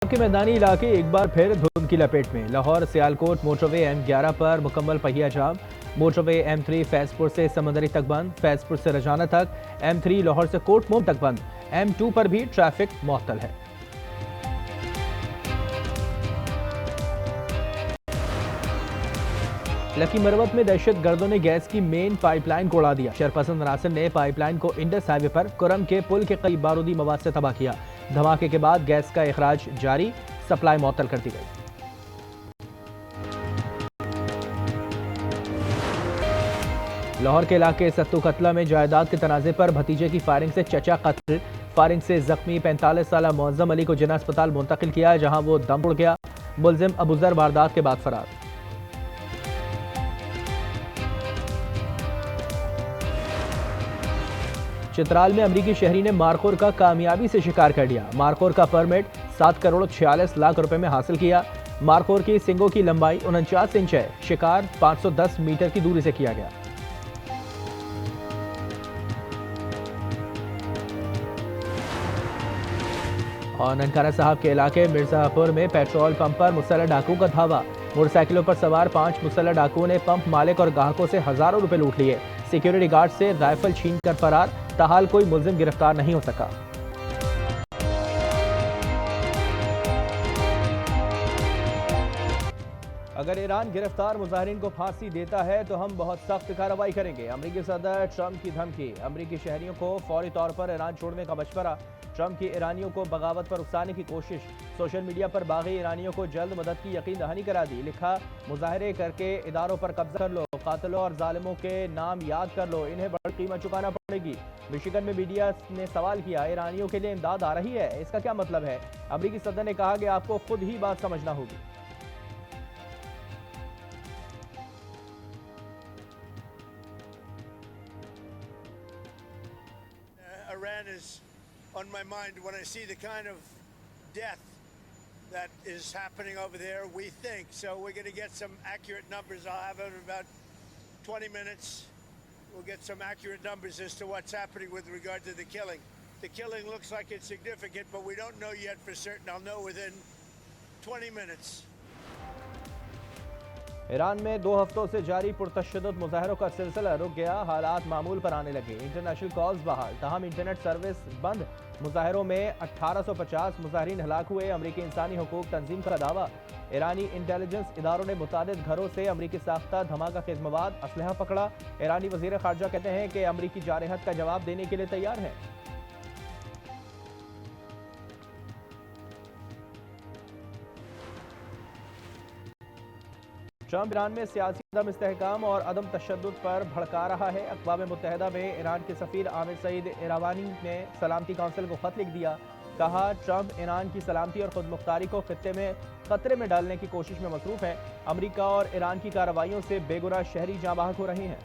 के मैदानी इलाके एक बार फिर धुंध की लपेट में। लाहौर सियालकोट मोटरवे M11 पर मुकम्मल पहिया जाम। मोटरवे M3 फैजपुर से समंदरी तक बंद, फैजपुर से रजाना तक। M3 लाहौर से कोट मोम तक बंद। M2 पर भी ट्रैफिक मुअत्तल है। लकी मरवत में दहशत गर्दों ने गैस की मेन पाइपलाइन को उड़ा दिया। शरपसंद नासिर ने पाइपलाइन को इंडस हाईवे पर कुरम के पुल के करीब बारूदी मवाद से तबाह किया। धमाके के बाद गैस का इखराज जारी, सप्लाई मुअत्तल कर दी गई। लाहौर के इलाके सत्तू कतला में जायदाद के तनाजे पर भतीजे की फायरिंग से चचा कत्ल। फायरिंग से जख्मी 45 साल मुअज्जम अली को जिना अस्पताल मुंतकिल किया, जहां वो दम उड़ गया। मुलजिम अबूजर वारदात के बाद फरार। चित्राल में अमरीकी शहरी ने मारखोर का कामयाबी से शिकार कर लिया। मारखोर का परमिट 7 करोड़ 46 लाख रुपए में हासिल किया। मारखोर की सिंगों की लंबाई 49 इंच है। शिकार 510 मीटर की दूरी से किया गया। और ननकाना साहब के इलाके मिर्जापुर में पेट्रोल पंप पर मुसल्लह डाकुओं का धावा। मोटरसाइकिलों पर सवार 5 मुसल्लह डाकुओं ने पंप मालिक और ग्राहकों से हजारों रुपए लूट लिए। सिक्योरिटी गार्ड से राइफल छीनकर फरार। ताहाल कोई मुलजिम गिरफ्तार नहीं हो सका। अगर ईरान गिरफ्तार मुजाहिरीन को फांसी देता है तो हम बहुत सख्त कार्रवाई करेंगे। अमरीकी सदर ट्रंप की धमकी। अमरीकी शहरियों को फौरी तौर पर ईरान छोड़ने का मशवरा। ट्रंप की ईरानियों को बगावत पर उकसाने की कोशिश। सोशल मीडिया पर बागी ईरानियों को जल्द मदद की यकीन दहानी करा दी। लिखा, मुजाहरे करके इदारों पर कब्जा कर लो, कातिलों और जालिमों के नाम याद कर लो, इन्हें बड़ी कीमत चुकाना पड़ेगी। मिशिगन में मीडिया ने सवाल किया, ईरानियों के लिए इमदाद आ रही है, इसका क्या मतलब है? अमरीकी सदर ने कहा कि आपको खुद ही बात समझना होगी। Iran is on my mind when I see the kind of death that is happening over there, we think. So we're going to get some accurate numbers. I'll have it in about 20 minutes. We'll get some accurate numbers as to what's happening with regard to the killing. The killing looks like it's significant, but we don't know yet for certain. I'll know within 20 minutes. Iran में 2 हफ्तों से जारी पुरतशद्दुद मुजाहरों का सिलसिला रुक गया। हालात मामूल पर आने लगे। इंटरनेशनल कॉल्स बहाल, तहम इंटरनेट सर्विस बंद। मुजाहरों में 1850 मुजाहरीन हलाक हुए। अमरीकी इंसानी हुकूक तंजीम का दावा। ईरानी इंटेलिजेंस इदारों ने मुतादिद घरों से अमरीकी साख्ता धमाका खेज मवाद असलहा पकड़ा। ईरानी वजीर खारजा कहते हैं कि अमरीकी जारहत का जवाब देने के लिए तैयार है। ट्रंप ईरान में सियासी अदम इस्तेहकाम और अदम तशद्दुद पर भड़का रहा है। अक़वाम मुत्तहिदा में ईरान के सफ़ीर आमिर सईद इरावानी ने सलामती काउंसिल को ख़त लिख दिया। कहा, ट्रंप ईरान की सलामती और खुदमुख्तारी को खित्ते में खतरे में डालने की कोशिश में मसरूफ़ है। अमरीका और ईरान की कार्रवाइयों से बेगुनाह शहरी जाँ बहक हो रही हैं।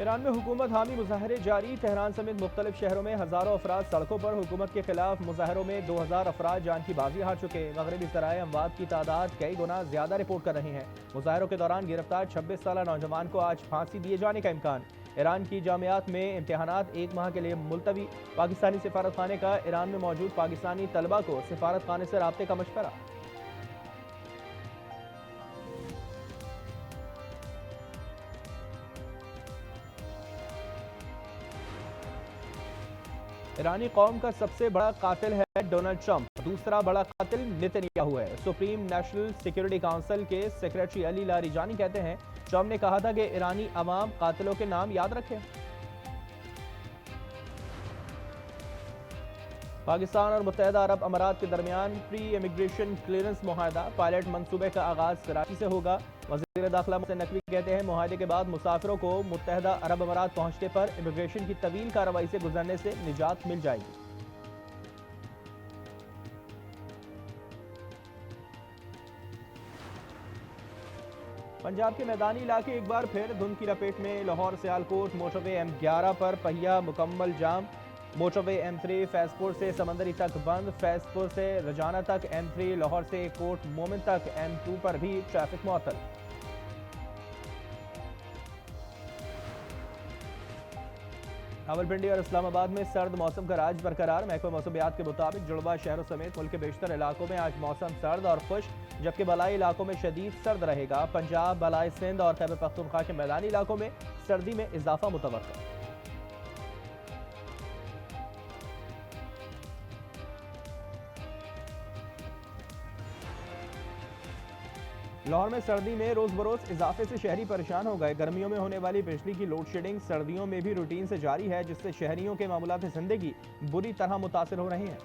ईरान में हुकूमत हामी मुजाहरे जारी। तेहरान समेत मुख्तलिफ शहरों में हज़ारों अफराद सड़कों पर। हुकूमत के खिलाफ मुजाहरों में 2000 अफराद जान की बाजी हार चुके। मगरबी ज़राए अमवात की तादाद कई गुना ज़्यादा रिपोर्ट कर रही हैं। मुजाहरों के दौरान गिरफ्तार 26 साल नौजवान को आज फांसी दिए जाने का इम्कान। ईरान की जामियात में इम्तहानात 1 माह के लिए मुलतवी। पाकिस्तानी सिफारत खाने का ईरान में मौजूद पाकिस्तानी तलबा को सिफारत खाने से राब्ते का मशवरा। ईरानी कौम का सबसे बड़ा कातिल है डोनाल्ड ट्रंप। दूसरा बड़ा कातिल नेतन्याहू है। सुप्रीम नेशनल सिक्योरिटी काउंसिल के सेक्रेटरी अली लारिजानी कहते हैं, ट्रंप ने कहा था कि ईरानी अवाम कातिलों के नाम याद रखें। पाकिस्तान और मुत्तहिदा अरब अमारात के दरमियान प्री इमिग्रेशन क्लियरेंस मुआहदा। पायलट मंसूबे का आगाज कराची से होगा। वज़ीर दाखिला मोहसिन नकवी कहते हैं, मुआहदे के बाद मुसाफिरों को मुत्तहिदा अरब अमारात पहुंचने पर इमिग्रेशन की तवील कार्रवाई से गुजरने से निजात मिल जाएगी। पंजाब के मैदानी इलाके एक बार फिर धुंध की लपेट में। लाहौर सियालकोट मोटरवे M11 पर पहिया मुकम्मल जाम। मोटरवे M3 फैजपुर से समंदरी तक बंद। फैजपुर से रजाना तक M3, लाहौर से कोट मोमिन तक M2 पर भी ट्रैफिक मुअत्तल। रावलपिंडी और इस्लामाबाद में सर्द मौसम का राज बरकरार। महकमा मौसमियात के मुताबिक जुड़वा शहरों समेत मुल्क के बेशतर इलाकों में आज मौसम सर्द और खुश्क, जबकि बलाई इलाकों में शदीद सर्द रहेगा। पंजाब, बलाई सिंध और खैबर पख्तूनख्वा के मैदानी इलाकों में सर्दी में इजाफा मुतवक्किल। लाहौर में सर्दी में रोज बरोज इजाफे से शहरी परेशान हो गए। गर्मियों में होने वाली बिजली की लोड शेडिंग सर्दियों में भी रूटीन से जारी है, जिससे शहरियों के मामूलात जिंदगी बुरी तरह मुतासिर हो रही हैं।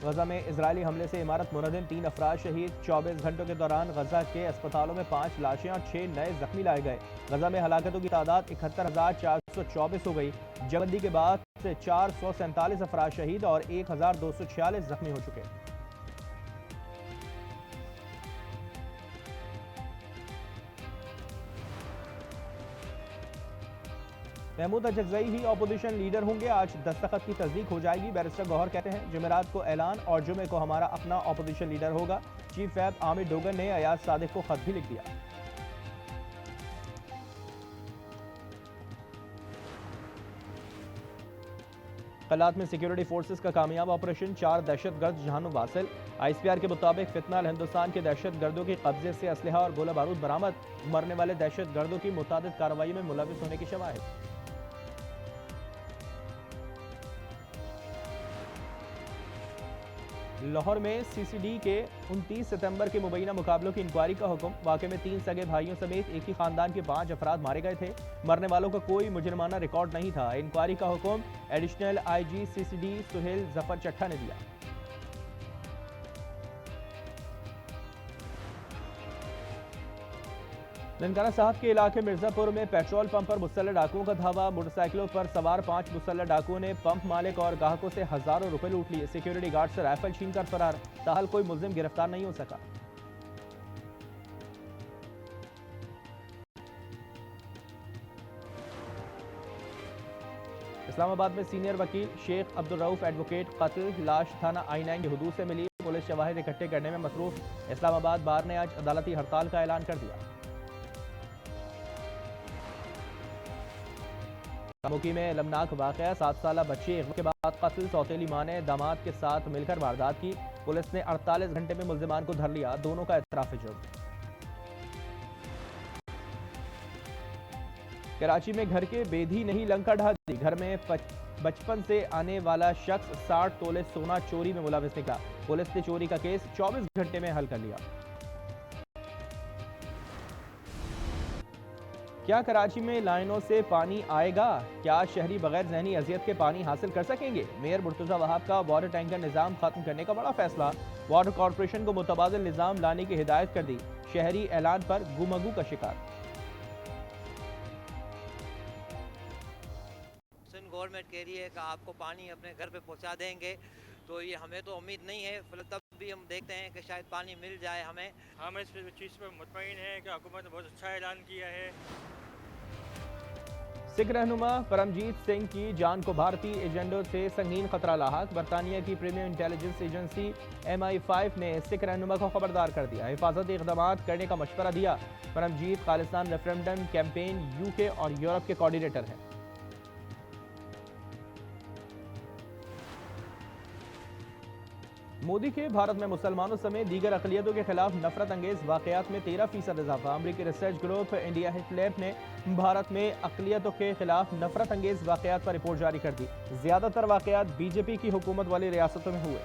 गजा में इजरायली हमले से इमारत मुनहदिम, 3 अफराद शहीद। 24 घंटों के दौरान गजा के अस्पतालों में 5 लाशें और 6 नए जख्मी लाए गए। गजा में हलाकतों की तादाद 71,424 हो गई। जंगबंदी के बाद से 447 अफराद शहीद और 1,246 जख्मी हो चुके। महमूद अजगजई ही अपोजिशन लीडर होंगे। आज दस्तखत की तस्दीक हो जाएगी। बैरिस्टर गौहर कहते हैं जुमेरात को ऐलान और जुमे को हमारा अपना अपोजिशन लीडर होगा। चीफ व्हिप आमिर डोगर ने अयाज सादिक को खत भी लिख दिया। कलात में सिक्योरिटी फोर्सेस का कामयाब ऑपरेशन, 4 दहशतगर्द जहानुम वासिल। ISPR के मुताबिक फितना हिंदुस्तान के दहशतगर्दों के कब्जे से असलहा और गोला बारूद बरामद। मरने वाले दहशतगर्दों की मुतादिद कार्रवाई में मुलविस होने की शवाहिद। लाहौर में CCD के 29 सितंबर के मुबैना मुकाबलों की इंक्वायरी का हुक्म। वाक़े में 3 सगे भाइयों समेत एक ही खानदान के 5 अफराद मारे गए थे। मरने वालों का कोई मुजरमाना रिकॉर्ड नहीं था। इंक्वायरी का हुक्म additional IG CCD Suhail Zafar Chattha ने दिया। ननकाना साहब के इलाके मिर्जापुर में पेट्रोल पंप पर मुसल्लह डाकुओं का धावा। मोटरसाइकिलों पर सवार 5 मुसल्लह डाकुओं ने पंप मालिक और ग्राहकों से हजारों रुपए लूट लिए। सिक्योरिटी गार्ड से राइफल छीनकर फरार। ताहल कोई मुलजिम गिरफ्तार नहीं हो सका। इस्लामाबाद में सीनियर वकील शेख अब्दुल रऊफ एडवोकेट कत्ल, लाश थाना I9 की हदूद से मिली। पुलिस शवाहिद इकट्ठे करने में मसरूफ। इस्लामाबाद बार ने आज अदालती हड़ताल का ऐलान कर दिया। कामुकी में अलमनाक वाकया, 7 साला बच्ची के बाद कत्ल। सौतेली मां ने दामाद के साथ मिलकर वारदात की। पुलिस ने 48 घंटे में मुल्जिमान को धर लिया। दोनों का एतराफ जुर्म। कराची में घर के बेधी नहीं लंका ढा दी। घर में बचपन से आने वाला शख्स 60 तोले सोना चोरी में मुलविस निकला। पुलिस ने चोरी का केस 24 घंटे में हल कर लिया। क्या कराची में लाइनों से पानी आएगा? क्या शहरी बगैर जहनी अजियत के पानी हासिल कर सकेंगे? मेयर मुर्तजा वहाब का वाटर टैंकर निज़ाम खत्म करने का बड़ा फैसला। वाटर कॉरपोरेशन को मुतबादिल निज़ाम लाने की हिदायत कर दी। शहरी ऐलान पर गुमगू का शिकार। गवर्नमेंट कह रही है कि आपको पानी अपने घर पे पहुंचा देंगे, तो ये हमें तो उम्मीद नहीं है। तब भी हम देखते हैं कि शायद पानी मिल जाए हमें। हम इस चीज़ पर मुतमईन हैं कि हुकूमत ने बहुत अच्छा ऐलान किया है। सिख रहनुमा परमजीत सिंह की जान को भारतीय एजेंडों से संगीन खतरा लाहक। बरतानिया की प्रीमियर इंटेलिजेंस एजेंसी MI5 ने सिख रहनुमा को खबरदार कर दिया। हिफाजती इक़दाम करने का मशवरा दिया। Paramjit Khalistan referendum campaign UK और यूरोप के कोऑर्डिनेटर हैं। मोदी के भारत में मुसलमानों समेत दीगर अक़लियतों के खिलाफ नफरत अंगेज वाक़यात में 13% इजाफा। अमरीकी research group India hit lab ने भारत में अक़लियतों के खिलाफ नफरत अंगेज वाक़यात पर रिपोर्ट जारी कर दी। ज्यादातर वाक़यात BJP की हुकूमत वाली रियासतों में हुए।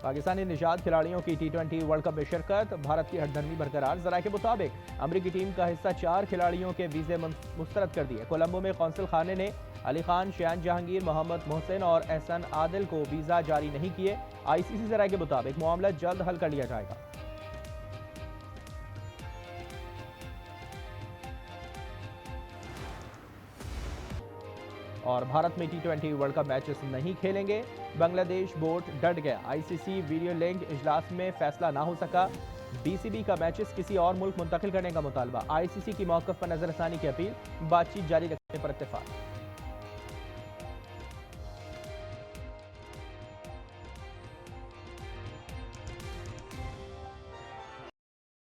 पाकिस्तानी निशाद खिलाड़ियों की T20 वर्ल्ड कप में शिरकत। भारत की हठधर्मी बरकरार। जराये के मुताबिक अमरीकी टीम का हिस्सा 4 खिलाड़ियों के वीजे मुस्तरद कर दिए। कोलंबो में कौंसल खाने ने अली खान, शान जहांगीर, मोहम्मद मोहसिन और एहसन आदिल को वीजा जारी नहीं किए। ICC जराये के मुताबिक मामला जल्द हल कर लिया जाएगा। और भारत में T20 वर्ल्ड कप मैचेस नहीं खेलेंगे। बांग्लादेश बोर्ड डट गया। ICC वीडियो लिंक इजलास में फैसला ना हो सका। बीसीबी का मैचेस किसी और मुल्क मुंतकिल करने का मुतालबा, आईसीसी की मौक़िफ़ पर नजरसानी की अपील, बातचीत जारी रखने पर इत्तेफाक।